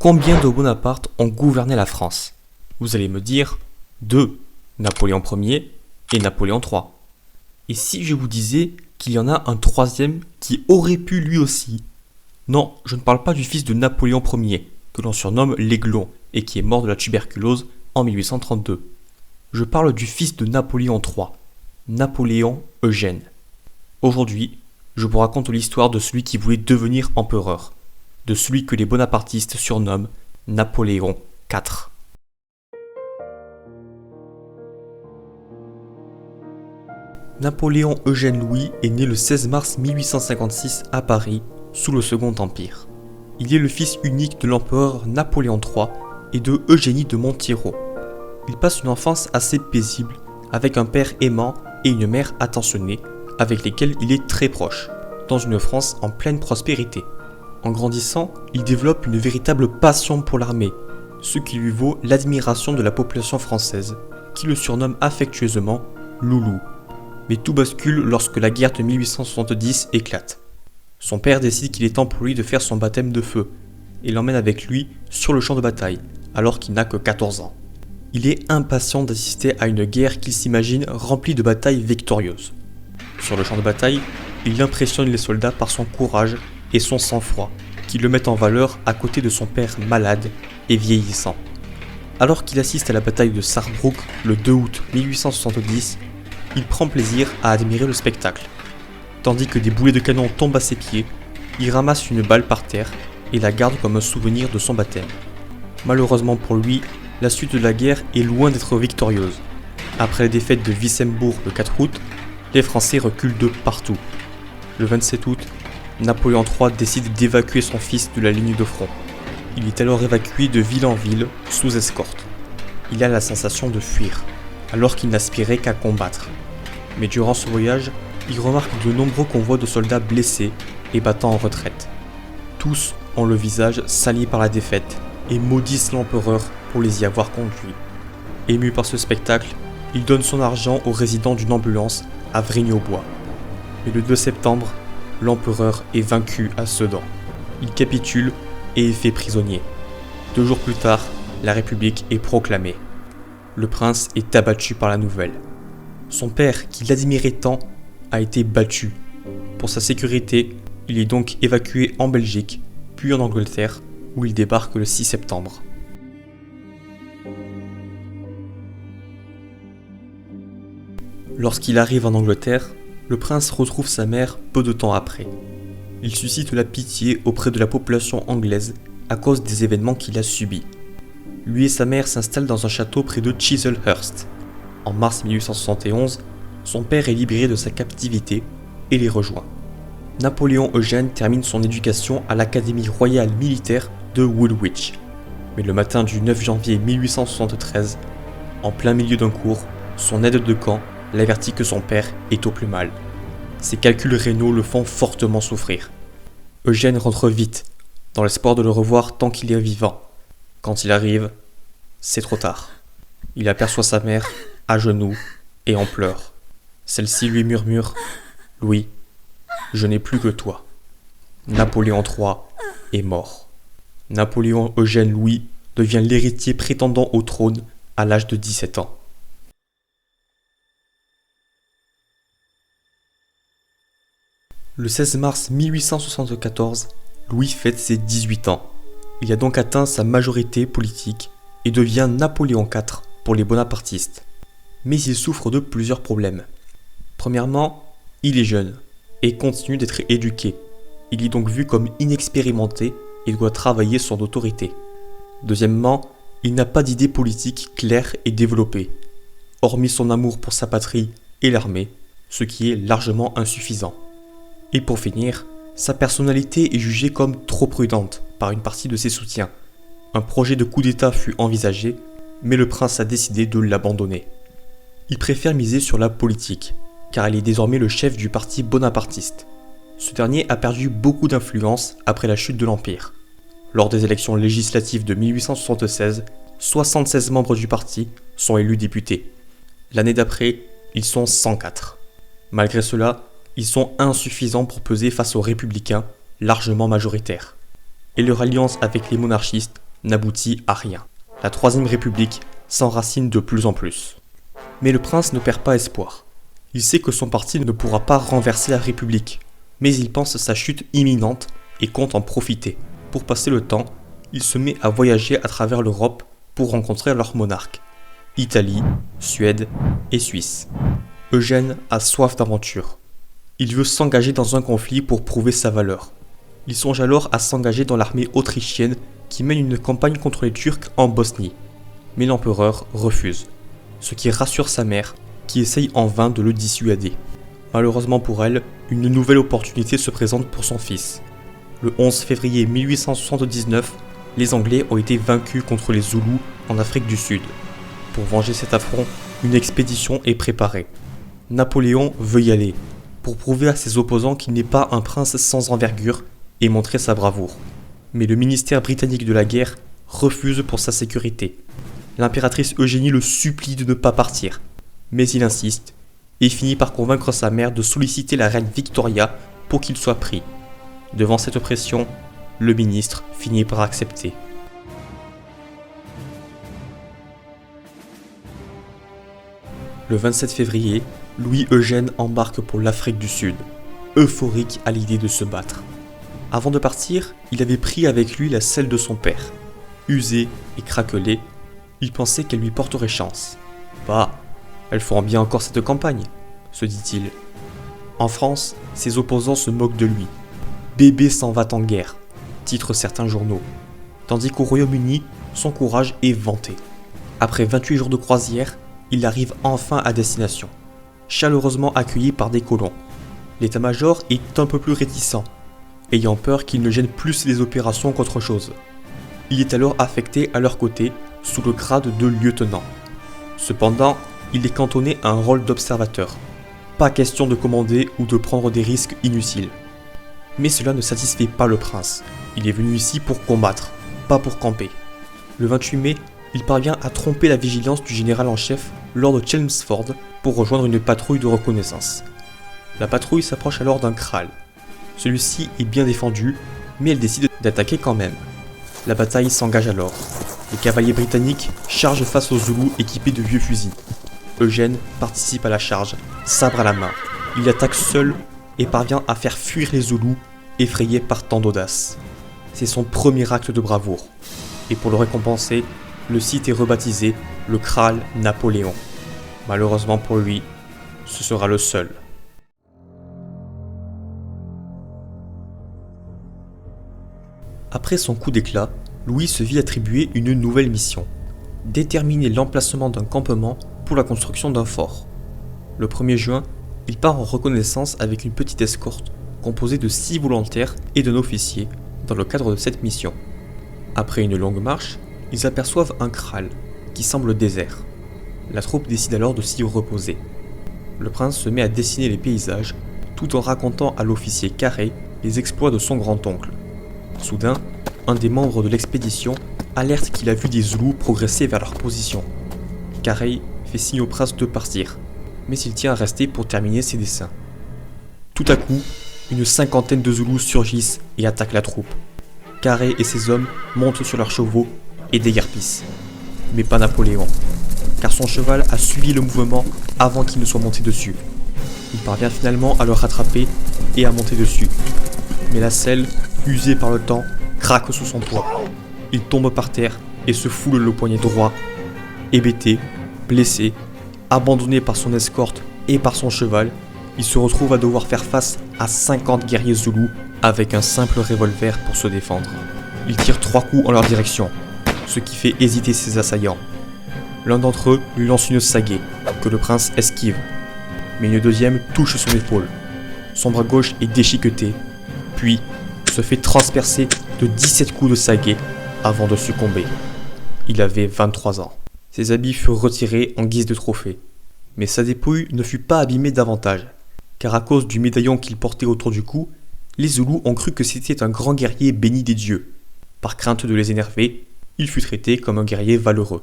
Combien de Bonaparte ont gouverné la France? Vous allez me dire 2, Napoléon Ier et Napoléon III. Et si je vous disais qu'il y en a un troisième qui aurait pu lui aussi? Non, je ne parle pas du fils de Napoléon Ier, que l'on surnomme l'Aiglon et qui est mort de la tuberculose en 1832. Je parle du fils de Napoléon III, Napoléon Eugène. Aujourd'hui, je vous raconte l'histoire de celui qui voulait devenir empereur, de celui que les bonapartistes surnomment Napoléon IV. Napoléon Eugène Louis est né le 16 mars 1856 à Paris, sous le Second Empire. Il est le fils unique de l'empereur Napoléon III et de Eugénie de Montiro. Il passe une enfance assez paisible, avec un père aimant et une mère attentionnée, avec lesquels il est très proche, dans une France en pleine prospérité. En grandissant, il développe une véritable passion pour l'armée, ce qui lui vaut l'admiration de la population française, qui le surnomme affectueusement Loulou. Mais tout bascule lorsque la guerre de 1870 éclate. Son père décide qu'il est temps pour lui de faire son baptême de feu, et l'emmène avec lui sur le champ de bataille, alors qu'il n'a que 14 ans. Il est impatient d'assister à une guerre qu'il s'imagine remplie de batailles victorieuses. Sur le champ de bataille, il impressionne les soldats par son courage et son sang-froid, qui le mettent en valeur à côté de son père malade et vieillissant. Alors qu'il assiste à la bataille de Sarrebruck le 2 août 1870, il prend plaisir à admirer le spectacle. Tandis que des boulets de canon tombent à ses pieds, il ramasse une balle par terre et la garde comme un souvenir de son baptême. Malheureusement pour lui, la suite de la guerre est loin d'être victorieuse. Après la défaite de Wissembourg le 4 août, les Français reculent de partout. Le 27 août, Napoléon III décide d'évacuer son fils de la ligne de front. Il est alors évacué de ville en ville, sous escorte. Il a la sensation de fuir, alors qu'il n'aspirait qu'à combattre. Mais durant ce voyage, il remarque de nombreux convois de soldats blessés et battant en retraite. Tous ont le visage sali par la défaite et maudissent l'empereur pour les y avoir conduits. Ému par ce spectacle, il donne son argent au résident d'une ambulance à Vrigne-aux-Bois. Mais le 2 septembre, l'empereur est vaincu à Sedan. Il capitule et est fait prisonnier. 2 jours plus tard, la République est proclamée. Le prince est abattu par la nouvelle. Son père, qui l'admirait tant, a été battu. Pour sa sécurité, il est donc évacué en Belgique, puis en Angleterre, où il débarque le 6 septembre. Lorsqu'il arrive en Angleterre, le prince retrouve sa mère peu de temps après. Il suscite la pitié auprès de la population anglaise à cause des événements qu'il a subis. Lui et sa mère s'installent dans un château près de Chislehurst. En mars 1871, son père est libéré de sa captivité et les rejoint. Napoléon Eugène termine son éducation à l'Académie royale militaire de Woolwich. Mais le matin du 9 janvier 1873, en plein milieu d'un cours, son aide de camp l'avertit que son père est au plus mal. Ses calculs rénaux le font fortement souffrir. Eugène rentre vite, dans l'espoir de le revoir tant qu'il est vivant. Quand il arrive, c'est trop tard. Il aperçoit sa mère, à genoux et en pleurs. Celle-ci lui murmure « Louis, je n'ai plus que toi. Napoléon III est mort. » Napoléon Eugène Louis devient l'héritier prétendant au trône à l'âge de 17 ans. Le 16 mars 1874, Louis fête ses 18 ans. Il a donc atteint sa majorité politique et devient Napoléon IV pour les bonapartistes. Mais il souffre de plusieurs problèmes. Premièrement, il est jeune et continue d'être éduqué. Il est donc vu comme inexpérimenté et doit travailler son autorité. Deuxièmement, il n'a pas d'idée politique claire et développée, hormis son amour pour sa patrie et l'armée, ce qui est largement insuffisant. Et pour finir, sa personnalité est jugée comme trop prudente par une partie de ses soutiens. Un projet de coup d'État fut envisagé, mais le prince a décidé de l'abandonner. Il préfère miser sur la politique, car il est désormais le chef du parti bonapartiste. Ce dernier a perdu beaucoup d'influence après la chute de l'Empire. Lors des élections législatives de 1876, 76 membres du parti sont élus députés. L'année d'après, ils sont 104. Malgré cela, ils sont insuffisants pour peser face aux républicains, largement majoritaires. Et leur alliance avec les monarchistes n'aboutit à rien. La Troisième République s'enracine de plus en plus. Mais le prince ne perd pas espoir. Il sait que son parti ne pourra pas renverser la République, mais il pense sa chute imminente et compte en profiter. Pour passer le temps, il se met à voyager à travers l'Europe pour rencontrer leurs monarques. Italie, Suède et Suisse. Eugène a soif d'aventure. Il veut s'engager dans un conflit pour prouver sa valeur. Il songe alors à s'engager dans l'armée autrichienne qui mène une campagne contre les Turcs en Bosnie. Mais l'empereur refuse, ce qui rassure sa mère, qui essaye en vain de le dissuader. Malheureusement pour elle, une nouvelle opportunité se présente pour son fils. Le 11 février 1879, les Anglais ont été vaincus contre les Zoulous en Afrique du Sud. Pour venger cet affront, une expédition est préparée. Napoléon veut y aller, pour prouver à ses opposants qu'il n'est pas un prince sans envergure et montrer sa bravoure. Mais le ministère britannique de la guerre refuse pour sa sécurité. L'impératrice Eugénie le supplie de ne pas partir, mais il insiste et finit par convaincre sa mère de solliciter la reine Victoria pour qu'il soit pris. Devant cette pression, le ministre finit par accepter. Le 27 février, Louis-Eugène embarque pour l'Afrique du Sud, euphorique à l'idée de se battre. Avant de partir, il avait pris avec lui la selle de son père. Usée et craquelée, il pensait qu'elle lui porterait chance. Bah, elles feront bien encore cette campagne, se dit-il. En France, ses opposants se moquent de lui. Bébé s'en va en guerre, titrent certains journaux. Tandis qu'au Royaume-Uni, son courage est vanté. Après 28 jours de croisière, il arrive enfin à destination, chaleureusement accueilli par des colons. L'état-major est un peu plus réticent, ayant peur qu'il ne gêne plus les opérations qu'autre chose. Il est alors affecté à leur côté, sous le grade de lieutenant. Cependant, il est cantonné à un rôle d'observateur. Pas question de commander ou de prendre des risques inutiles. Mais cela ne satisfait pas le prince. Il est venu ici pour combattre, pas pour camper. Le 28 mai, il parvient à tromper la vigilance du général en chef Lord Chelmsford pour rejoindre une patrouille de reconnaissance. La patrouille s'approche alors d'un kraal. Celui-ci est bien défendu, mais elle décide d'attaquer quand même. La bataille s'engage alors. Les cavaliers britanniques chargent face aux Zoulous équipés de vieux fusils. Eugène participe à la charge, sabre à la main. Il attaque seul et parvient à faire fuir les Zoulous, effrayés par tant d'audace. C'est son premier acte de bravoure. Et pour le récompenser, le site est rebaptisé le Kraal Napoléon. Malheureusement pour lui, ce sera le seul. Après son coup d'éclat, Louis se vit attribuer une nouvelle mission. Déterminer l'emplacement d'un campement pour la construction d'un fort. Le 1er juin, il part en reconnaissance avec une petite escorte composée de 6 volontaires et d'un officier dans le cadre de cette mission. Après une longue marche, ils aperçoivent un kraal qui semble désert. La troupe décide alors de s'y reposer. Le prince se met à dessiner les paysages tout en racontant à l'officier Carré les exploits de son grand-oncle. Soudain, un des membres de l'expédition alerte qu'il a vu des Zoulous progresser vers leur position. Carré fait signe au prince de partir, mais il tient à rester pour terminer ses dessins. Tout à coup, une cinquantaine de Zoulous surgissent et attaquent la troupe. Carré et ses hommes montent sur leurs chevaux et déguerpissent. Mais pas Napoléon, car son cheval a suivi le mouvement avant qu'il ne soit monté dessus. Il parvient finalement à le rattraper et à monter dessus. Mais la selle, usée par le temps, craque sous son poids. Il tombe par terre et se foule le poignet droit. Hébété, blessé, abandonné par son escorte et par son cheval, il se retrouve à devoir faire face à 50 guerriers zoulous avec un simple revolver pour se défendre. Il tire 3 coups en leur direction, ce qui fait hésiter ses assaillants. L'un d'entre eux lui lance une sagaie, que le prince esquive. Mais une deuxième touche son épaule. Son bras gauche est déchiqueté, puis se fait transpercer de 17 coups de sagaie avant de succomber. Il avait 23 ans. Ses habits furent retirés en guise de trophée. Mais sa dépouille ne fut pas abîmée davantage, car à cause du médaillon qu'il portait autour du cou, les Zoulous ont cru que c'était un grand guerrier béni des dieux. Par crainte de les énerver, il fut traité comme un guerrier valeureux.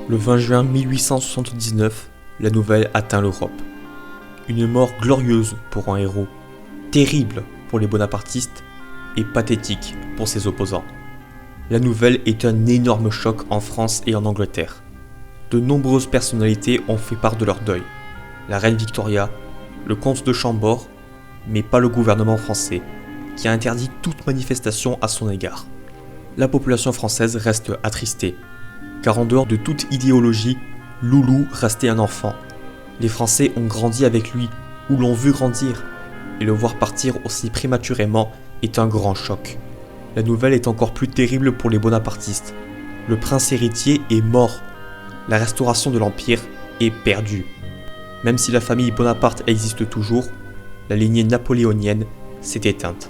Le 20 juin 1879, la nouvelle atteint l'Europe. Une mort glorieuse pour un héros, terrible pour les bonapartistes et pathétique pour ses opposants. La nouvelle est un énorme choc en France et en Angleterre. De nombreuses personnalités ont fait part de leur deuil. La reine Victoria, le comte de Chambord, mais pas le gouvernement français, qui a interdit toute manifestation à son égard. La population française reste attristée, car en dehors de toute idéologie, Loulou restait un enfant. Les Français ont grandi avec lui, ou l'ont vu grandir, et le voir partir aussi prématurément est un grand choc. La nouvelle est encore plus terrible pour les bonapartistes. Le prince héritier est mort. La restauration de l'Empire est perdue. Même si la famille Bonaparte existe toujours, la lignée napoléonienne s'est éteinte.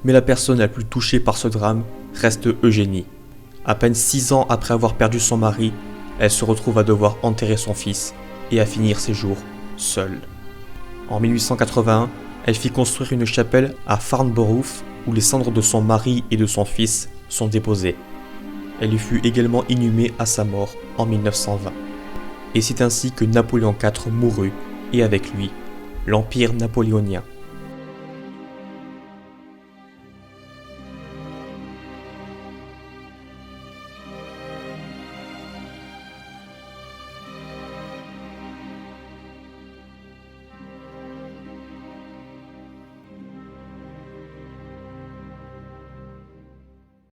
Mais la personne la plus touchée par ce drame reste Eugénie. À peine 6 ans après avoir perdu son mari, elle se retrouve à devoir enterrer son fils et à finir ses jours seule. En 1881, elle fit construire une chapelle à Farnborough où les cendres de son mari et de son fils sont déposées. Elle y fut également inhumée à sa mort en 1920. Et c'est ainsi que Napoléon IV mourut, et avec lui, l'Empire napoléonien.